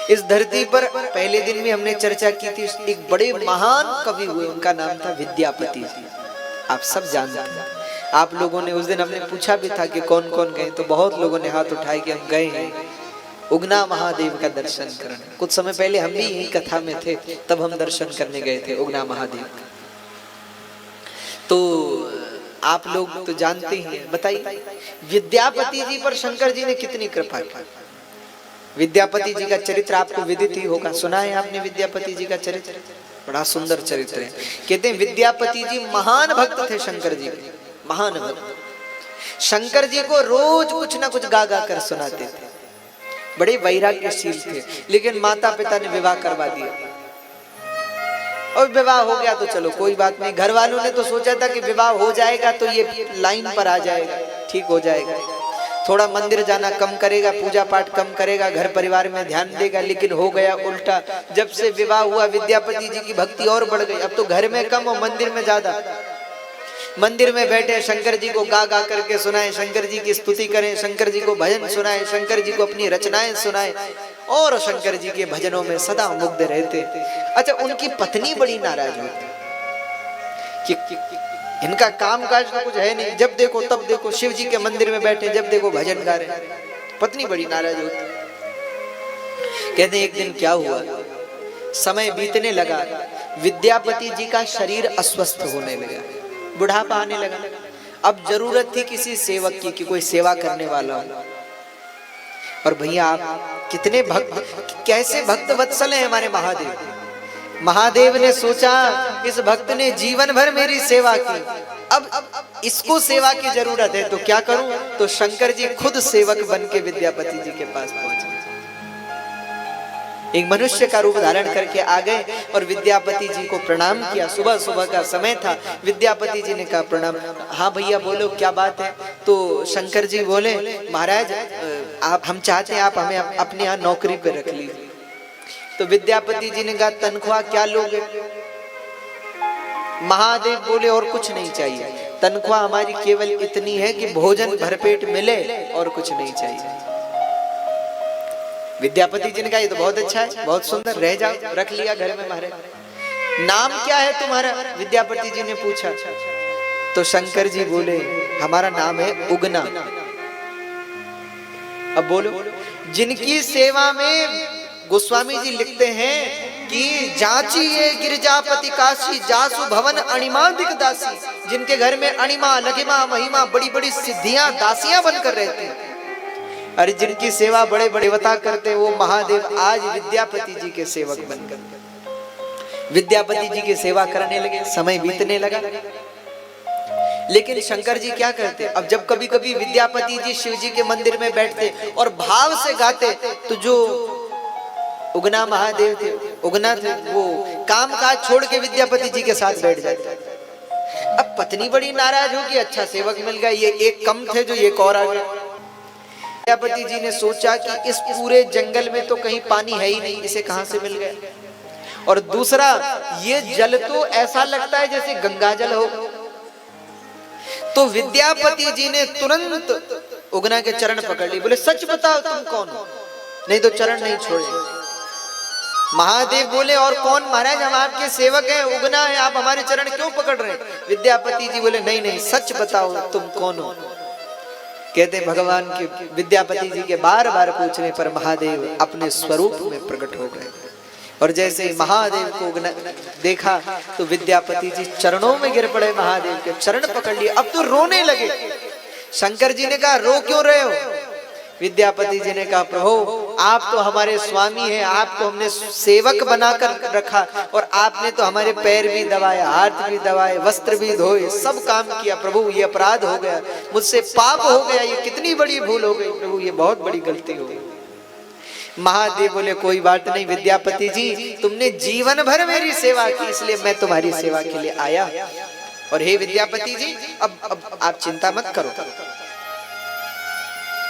इस धरती पर पहले दिन में हमने चर्चा की थी, एक बड़े महान कवि हुए, उनका नाम था विद्यापति जी। आप सब जानते हैं। आप लोगों ने उस दिन हमने पूछा भी था कि कौन कौन गए, तो बहुत लोगों ने हाथ उठाए कि हम गए हैं उगना महादेव का दर्शन करने। कुछ समय पहले हम भी यही कथा में थे, तब हम दर्शन करने गए थे उगना महादेव का। तो आप लोग तो जानते ही हैं। बताइए विद्यापति जी पर शंकर जी ने कितनी कृपा की। विद्यापति जी का चरित्र आपको विदित ही होगा, सुना है आपने विद्यापति जी का चरित्र? बड़ा सुंदर चरित्र है। कहते हैं विद्यापति जी महान भक्त थे शंकर जी के, महान भक्त। शंकर जी को रोज कुछ ना कुछ गा गा कर सुनाते थे। बड़े वैराग्यशील थे, लेकिन माता पिता ने विवाह करवा दिया। और विवाह हो गया तो चलो कोई बात नहीं, घर वालों ने तो सोचा था कि विवाह हो जाएगा तो ये लाइन पर आ जाएगा, ठीक हो जाएगा, थोड़ा मंदिर जाना कम करेगा, पूजा पाठ कम करेगा, घर परिवार में ध्यान देगा। लेकिन हो गया उल्टा। जब से विवाह हुआ विद्यापति जी की भक्ति और बढ़ गई। अब तो घर में कम और मंदिर में ज्यादा। मंदिर में बैठे शंकर जी को गा गा करके सुनाए, शंकर जी की स्तुति करें, शंकर जी को भजन सुनाए, शंकर जी को अपनी रचनाएं सुनाए और शंकर जी के भजनों में सदा मुग्ध रहते। अच्छा, उनकी पत्नी बड़ी नाराज होती कि इनका काम काज तो कुछ है नहीं, जब देखो तब देखो शिव जी के मंदिर में बैठे, जब देखो भजन गा रहे। पत्नी बड़ी नाराज होती। कहते एक दिन क्या हुआ, समय बीतने लगा, विद्यापति जी का शरीर अस्वस्थ होने लगा, बुढ़ापा आने लगा। अब जरूरत थी किसी सेवक की कि कोई सेवा करने वाला हो। और भैया आप कितने भक्त, कैसे भक्त वत्सल हैं हमारे महादेव। महादेव ने सोचा इस भक्त ने जीवन भर मेरी सेवा की, अब इसको सेवा की जरूरत है, तो क्या करूं? तो शंकर जी खुद सेवक बन के विद्यापति जी के पास पहुंचे। एक मनुष्य का रूप धारण करके आ गए और विद्यापति जी को प्रणाम किया। सुबह सुबह का समय था। विद्यापति जी ने कहा प्रणाम। हाँ भैया बोलो क्या बात है? तो शंकर जी बोले महाराज आप, हम चाहते हैं आप हमें अपने यहाँ नौकरी पे रख लीजिए। तो विद्यापति जी ने कहा तनख्वाह क्या लोगे? महादेव बोले और कुछ नहीं चाहिए, तनख्वाह हमारी केवल इतनी है कि भोजन भरपेट मिले और कुछ नहीं चाहिए। विद्यापति जी ने कहा ये तो बहुत अच्छा है, बहुत सुंदर, रह जाओ। रख लिया घर में महाराज। नाम क्या है तुम्हारा? विद्यापति जी ने पूछा। तो शंकर जी बोले हमारा नाम है उगना। अब बोलो, जिनकी सेवा में गोस्वामी जी लिखते हैं कि जांची ये गिरजापति काशी जासु भवन अणिमादिक दासी, जिनके घर में अणिमा लघिमा महिमा बड़ी बड़ी सिद्धियां दासियां बनकर रहते हैं। अरे जिनकी सेवा बड़े बड़े देवता करते हैं, वो महादेव आज विद्यापति जी के सेवक बनकर विद्यापति जी की सेवा करने लगे। समय बीतने लगा, लेकिन शंकर जी क्या करते? अब जब कभी कभी विद्यापति जी शिव जी के मंदिर में बैठते और भाव से गाते, तो जो उगना महादेव थे, उगना थे, वो काम काज छोड़ के विद्यापति जी के साथ बैठ जाते। अब पत्नी बड़ी नाराज हो कि अच्छा सेवक मिल गया, ये एक कम थे जो एक और आ गया। विद्यापति जी ने सोचा कि इस पूरे जंगल में तो कहीं पानी है ही नहीं, इसे कहां से मिल गया? और दूसरा, ये जल तो ऐसा लगता है जैसे गंगा जल हो। तो विद्यापति जी ने तुरंत उगना के चरण पकड़ लिए। बोले सच बताओ तुम कौन हो, नहीं तो चरण नहीं छोड़े। महादेव बोले और कौन? महाराज हम आपके सेवक हैं, उगना है, आप हमारे चरण क्यों पकड़ रहे हैं? विद्यापति जी बोले नहीं नहीं सच बताओ तुम कौन हो। कहते भगवान के विद्यापति जी के बार बार पूछने पर महादेव अपने स्वरूप में प्रकट हो गए। और जैसे ही महादेव को देखा तो विद्यापति जी चरणों में गिर पड़े, महादेव के चरण पकड़ लिए। अब तो रोने लगे। शंकर जी ने कहा रो क्यों रहे हो? विद्यापति जी ने कहा प्रभु आप तो हमारे स्वामी हैं, आपको हमने सेवक बनाकर रखा और आपने तो हमारे पैर भी दबाए, हाथ भी दबाए, वस्त्र भी धोए, सब काम किया। प्रभु ये अपराध हो गया, मुझसे पाप हो गया, ये कितनी बड़ी भूल हो गई प्रभु, ये बहुत बड़ी गलती हो गई। महादेव बोले कोई बात नहीं विद्यापति जी, तुमने जीवन भर मेरी सेवा की, इसलिए मैं तुम्हारी सेवा के लिए आया। और हे विद्यापति जी अब आप चिंता मत करो,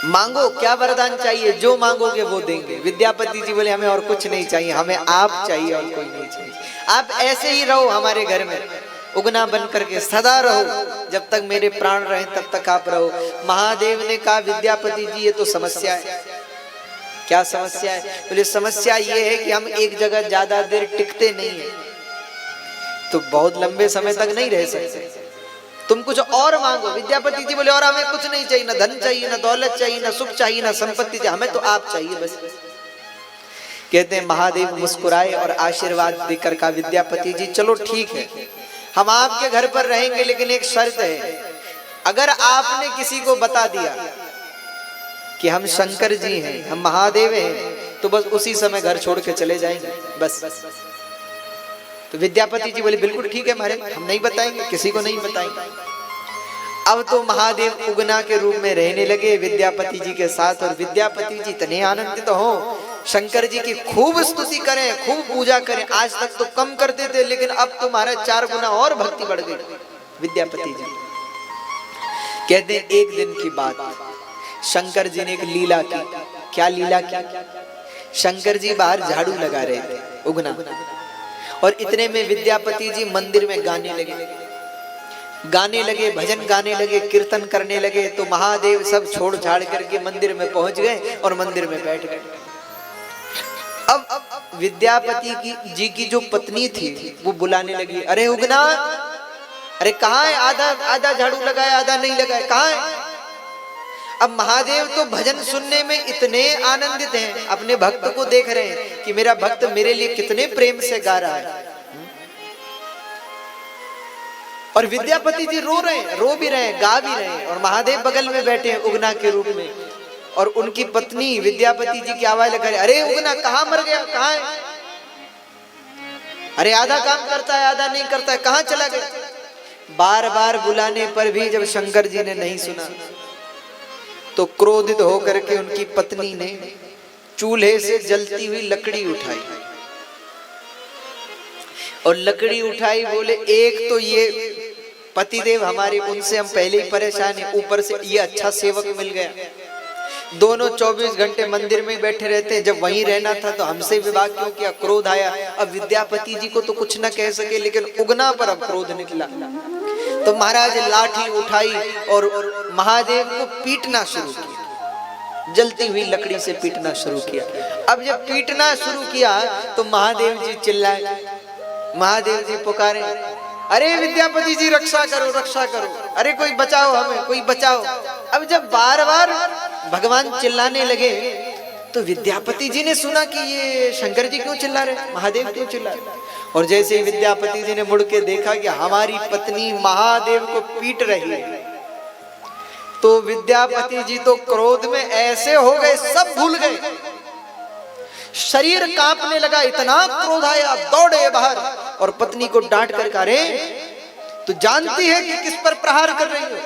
मांगो क्या वरदान चाहिए, जो मांगोगे वो देंगे। विद्यापति जी बोले हमें और कुछ नहीं चाहिए, हमें आप चाहिए और कोई नहीं चाहिए। आप ऐसे ही रहो हमारे घर में, उगना बन करके सदा रहो, जब तक मेरे प्राण रहे तब तक आप रहो। महादेव ने कहा विद्यापति जी ये तो समस्या है, क्या समस्या है? बोले समस्या ये है कि हम एक जगह ज्यादा देर टिकते नहीं है, तो बहुत लंबे समय तक नहीं रह सकते, तुम कुछ और मांगो। विद्यापति जी बोले और हमें कुछ नहीं चाहिए, ना धन चाहिए, ना दौलत चाहिए, ना सुख चाहिए, ना संपत्ति चाहिए, हमें तो आप चाहिए बस। कहते हैं महादेव मुस्कुराए और आशीर्वाद देकर कहा विद्यापति जी चलो ठीक है, हम आपके घर पर रहेंगे, लेकिन एक शर्त है, अगर आपने किसी को बता दिया कि हम शंकर जी हैं, हम महादेव हैं, तो बस उसी समय घर छोड़ के चले जाएंगे बस। तो विद्यापति जी बोले बिल्कुल ठीक है महाराज, हम नहीं बताएंगे, किसी को नहीं बताएंगे। अब तो महादेव उगना के रूप में रहने लगे विद्यापति जी के साथ, और विद्यापति जी इतने आनंदित हो, शंकर जी की खूब स्तुति करें, खूब पूजा करें। आज तक तो कम करते थे, लेकिन अब तो महाराज 4 गुना और भक्ति बढ़ गई विद्यापति जी। कहते हैं एक दिन की बात, शंकर जी ने एक लीला की। क्या लीला की? शंकर जी बाहर झाड़ू लगा रहे थे उगना, और इतने में विद्यापति जी मंदिर में गाने लगे, भजन गाने लगे, कीर्तन करने लगे। तो महादेव सब छोड़ छाड़ करके मंदिर में पहुंच गए और मंदिर में बैठ गए। अब विद्यापति जी की जो पत्नी थी वो बुलाने लगी, अरे उगना, अरे कहाँ है? आधा झाड़ू लगाया, आधा नहीं लगाया, कहाँ है? अब महादेव तो भजन सुनने में इतने आनंदित हैं, अपने भक्त को देख रहे हैं कि मेरा भक्त मेरे लिए कितने प्रेम से गा रहा है, और विद्यापति जी रो रहे हैं, रो भी रहे हैं, गा भी रहे हैं, और महादेव बगल में बैठे हैं उगना के रूप में। और उनकी पत्नी विद्यापति जी की आवाज लगा रही, अरे उगना कहाँ मर गया, कहाँ है? अरे आधा काम करता है, आधा नहीं करता है, कहाँ चला गया? बार बार बुलाने पर भी जब शंकर जी ने नहीं सुना, तो क्रोधित होकर के उनकी पत्नी ने चूल्हे से जलती हुई लकड़ी उठाई, और लकड़ी उठाई, बोले एक तो ये पतिदेव हमारे, उनसे हम पहले ही परेशान हैं, ऊपर से ये अच्छा सेवक मिल गया, दोनों 24 घंटे मंदिर में बैठे रहते हैं, जब वहीं रहना था तो हमसे विवाह क्यों किया? क्रोध आया। अब विद्यापति जी को तो कुछ न कह सके, लेकिन उगना पर अब क्रोध निकला। तो महाराज लाठी उठाई और महादेव को पीटना शुरू किया, जलती हुई लकड़ी से पीटना शुरू किया। अब जब पीटना शुरू किया तो महादेव जी चिल्लाए, महादेव जी पुकारे, अरे विद्यापति जी रक्षा करो, रक्षा करो, अरे कोई बचाओ हमें, कोई बचाओ। अब जब बार बार भगवान चिल्लाने लगे तो विद्यापति जी ने सुना कि ये शंकर जी क्यों चिल्ला रहे, महादेव क्यों चिल्ला रहे। और जैसे ही विद्यापति जी ने मुड़ के देखा कि हमारी पत्नी महादेव को पीट रही है, तो विद्यापति जी तो क्रोध में ऐसे हो गए, सब भूल गए, शरीर कांपने लगा, इतना क्रोध आया, दौड़े बाहर और पत्नी को डांट कर कहा, अरे तू जानती है कि किस पर प्रहार कर रही हो?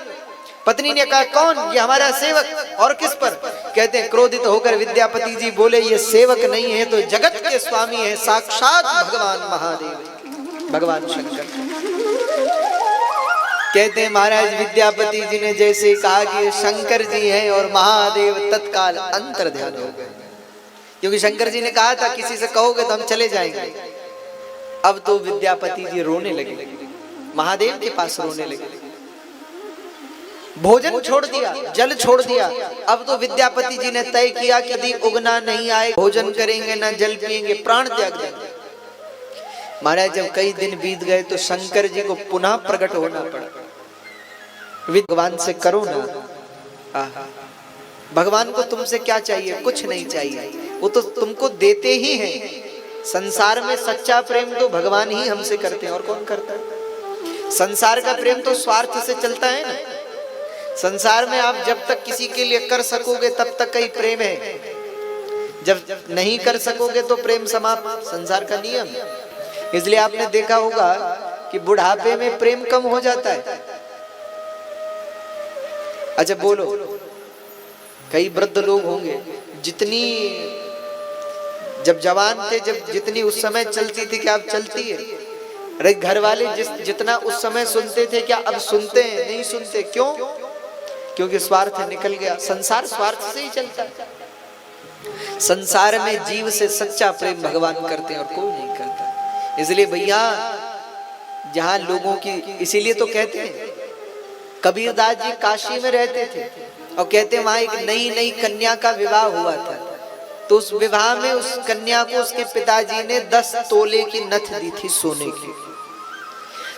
पत्नी ने कहा, कौन? ये हमारा सेवक। और किस पर? कहते हैं क्रोधित होकर विद्यापति जी बोले, ये सेवक नहीं है तो जगत के स्वामी है, साक्षात भगवान महादेव, भगवान शंकर। कहते हैं महाराज विद्यापति जी ने जैसे कहा कि शंकर जी हैं, और महादेव तत्काल अंतर ध्यान हो गए, क्योंकि शंकर जी ने कहा था किसी से कहोगे तो हम चले जाएंगे। अब तो विद्यापति जी रोने लगे, महादेव के पास रोने लगे, भोजन छोड़ दिया, जल छोड़ दिया। अब तो विद्यापति जी ने तय किया कि यदि उगना नहीं आए, भोजन करेंगे ना जल पिएंगे, प्राण त्याग देंगे। महाराज जब कई दिन बीत गए तो शंकर जी को पुनः प्रकट होना पड़ा। भगवान से करो ना, भगवान को तुमसे क्या चाहिए? कुछ नहीं चाहिए, वो तो तुमको देते ही हैं। संसार में सच्चा प्रेम तो भगवान ही हमसे करते हैं, और कौन करता है? संसार का प्रेम तो स्वार्थ से चलता है ना। संसार में आप जब तक किसी के लिए कर सकोगे तब तक कई प्रेम है, जब नहीं कर सकोगे तो प्रेम समाप्त, संसार का नियम। इसलिए आपने देखा होगा कि बुढ़ापे में प्रेम कम हो जाता है। अच्छा बोलो, कई वृद्ध लोग होंगे जितनी जब जवान थे, जब जितनी उस समय चलती थी, क्या अब चलती है? अरे घर वाले जितना उस समय सुनते थे, क्या अब सुनते हैं? नहीं सुनते। क्यों? क्योंकि स्वार्थ निकल गया। संसार स्वार्थ से ही चलता है। संसार में जीव से सच्चा प्रेम भगवान करते हैं और कोई नहीं करता। इसलिए भैया जहां लोगों की, इसीलिए तो कहते हैं कबीरदास जी काशी में रहते थे और कहते हैं वहां एक नई नई कन्या का विवाह हुआ था। तो उस विवाह में उस कन्या को उसके पिताजी ने 10 तोले की नथ दी थी सोने की।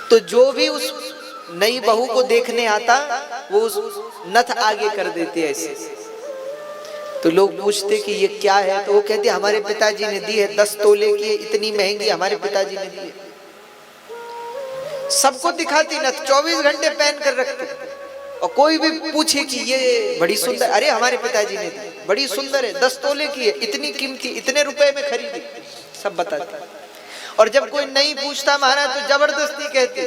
तो जो भी उस नई बहू को देखने आता वो उस नथ आगे कर देते ऐसे। तो लोग पूछते कि ये क्या है, तो वो कहते हमारे पिताजी ने दी है, 10 तोले की, इतनी महंगी हमारे पिताजी ने दी है। सबको दिखाती नथ, 24 घंटे पहन कर रखते, और कोई भी पूछे कि ये बड़ी सुंदर, अरे हमारे पिताजी ने दी, बड़ी सुंदर है, 10 तोले की है, इतनी कीमती, इतने रुपए में खरीदी, सब बताते। और जब कोई नहीं पूछता महाराज तो जबरदस्ती कहते,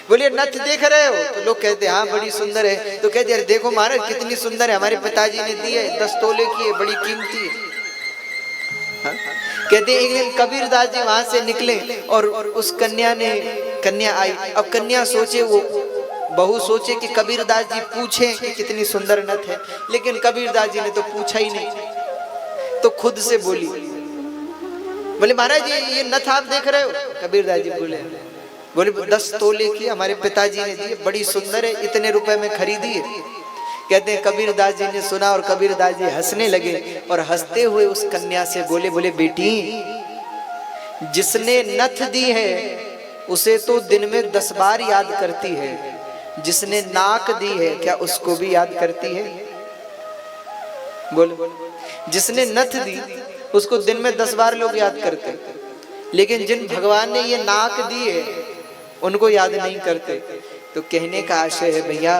बोलिए नथ देख रहे हो, तो लोग कहते हाँ बड़ी सुंदर है, तो कहते अरे देखो महाराज कितनी सुंदर है, हमारे पिताजी ने दी है, 10 तोले की है, बड़ी कीमती है। हाँ? कहते एक दिन कबीरदास जी वहां से निकले और उस कन्या आई। अब कन्या सोचे, वो बहू सोचे कि कबीरदास जी पूछे कि कितनी सुंदर नथ है, लेकिन कबीरदास जी ने तो पूछा ही नहीं, तो खुद से बोली, बोले महाराज ये नथ आप देख रहे हो? कबीरदास जी बोले 10 तोले की हमारे पिताजी ने दी, बड़ी सुंदर है, इतने रुपए में खरीदी है। कहते हैं कबीरदास जी ने सुना और कबीरदास जी हंसने लगे, और हंसते हुए उस कन्या से बोले बेटी, जिसने नथ दी है उसे तो दिन में 10 बार याद करती है, जिसने नाक दी है क्या उसको भी याद करती है? बोले जिसने नथ दी उसको दिन में 10 बार लोग याद करते, लेकिन जिन भगवान ने ये नाक दी है उनको याद नहीं करते। तो कहने का आशय है भैया,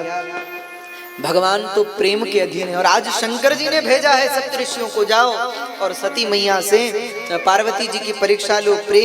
भगवान तो प्रेम के अधीन है, और आज शंकर जी ने भेजा है सप्त ऋषियों को, जाओ और सती मैया से पार्वती जी की परीक्षा लो, प्रेम